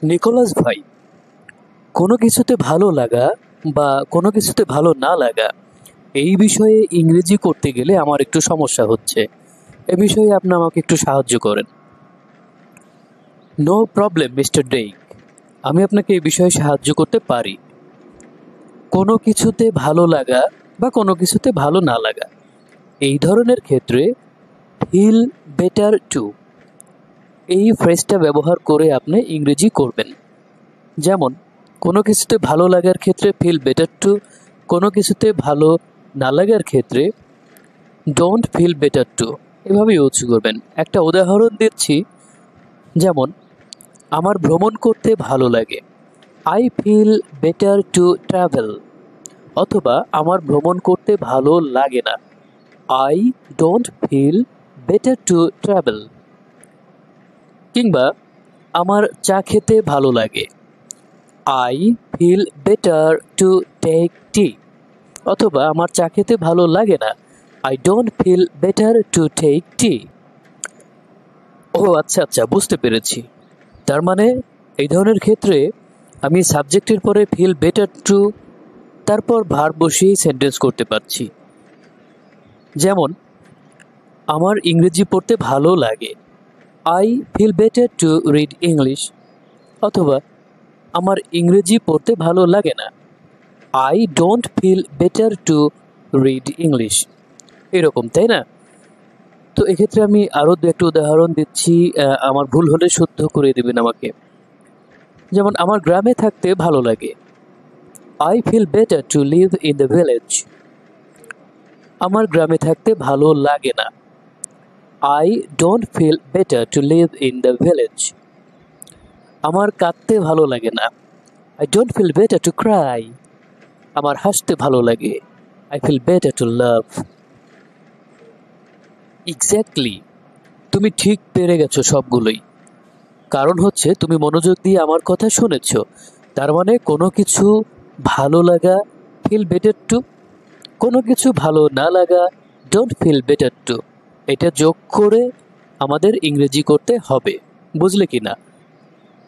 Nicolas ভাই, কোনো কিছুতে ভালো লাগা বা কোনো কিছুতে ভালো না লাগা এই বিষয়ে ইংরেজি করতে গেলে আমার একটু সমস্যা হচ্ছে। এ বিষয়ে আপনি আমাকে একটু সাহায্য করেন। নো প্রবলেম মিস্টার ডেইক, আমি আপনাকে এই বিষয়ে সাহায্য করতে পারি। কোনো কিছুতে ভালো লাগা বা কোনো কিছুতে ভালো না লাগা এই ধরনের ক্ষেত্রে ফিল বেটার টু এই ফ্রেজটা ব্যবহার করে আপনি ইংরেজি করবেন। যেমন কোনো কিছুতে ভালো লাগার ক্ষেত্রে ফিল বেটার টু, কোনো কিছুতে ভালো না লাগার ক্ষেত্রে ডোন্ট ফিল বেটার টু, এভাবে ইউজ করবেন। একটা উদাহরণ দিচ্ছি, যেমন আমার ভ্রমণ করতে ভালো লাগে, I feel better to travel. অথবা আমার ভ্রমণ করতে ভালো লাগে না, I don't feel better to travel. কিংবা আমার চা খেতে ভালো লাগে, I feel better to take tea. অথবা আমার চা খেতে ভালো লাগে না, I don't feel better to take tea. ও আচ্ছা আচ্ছা, বুঝতে পেরেছি। তার মানে এই ধরনের ক্ষেত্রে আমি সাবজেক্টের পরে ফিল বেটার টু, তারপর ভার্ব বসিয়ে সেন্টেন্স করতে পারছি। যেমন আমার ইংরেজি পড়তে ভালো লাগে, I feel better to read English. অথবা আমার ইংরেজি পড়তে ভালো লাগে না, I don't feel better to read English. এরকম, তাই না? তো এক্ষেত্রে আমি আরও দু একটা উদাহরণ দিচ্ছি, আমার ভুল হলে শুদ্ধ করে দেবেন আমাকে। যেমন আমার গ্রামে থাকতে ভালো লাগে, I feel better to live in the village. আমার গ্রামে থাকতে ভালো লাগে না, I don't feel better to live in the village. আমার কাঁদতে ভালো লাগে না, I don't feel better to cry. আমার হাসতে ভালো লাগে, I feel better to love. Exactly, তুমি ঠিক পেরে গেছো সবগুলোই। কারণ হচ্ছে তুমি মনোযোগ দিয়ে আমার কথা শুনেছ। তার মানে কোনো কিছু ভালো লাগা ফিল বেটার টু, কোনো কিছু ভালো না লাগা ডোন্ট ফিল বেটার টু। এটা যোগ করে আমাদের ইংরেজি করতে হবে, বুঝলে কি না?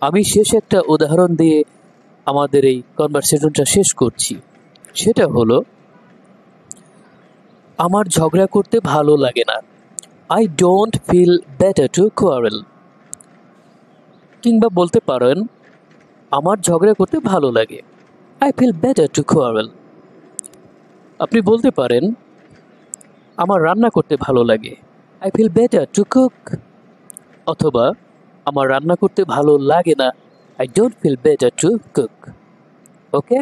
আমি শেষ একটা উদাহরণ দিয়ে আমাদের এই কনভারসেশনটা শেষ করছি। সেটা হলো, আমার ঝগড়া করতে ভালো লাগে না, I don't feel better to quarrel. কিংবা বলতে পারেন, আমার ঝগড়া করতে ভালো লাগে, I feel better to quarrel. আপনি বলতে পারেন, আমার রান্না করতে ভালো লাগে, I feel better to cook. অথবা আমার রান্না করতে ভালো লাগে না, I don't feel better to cook. Okay.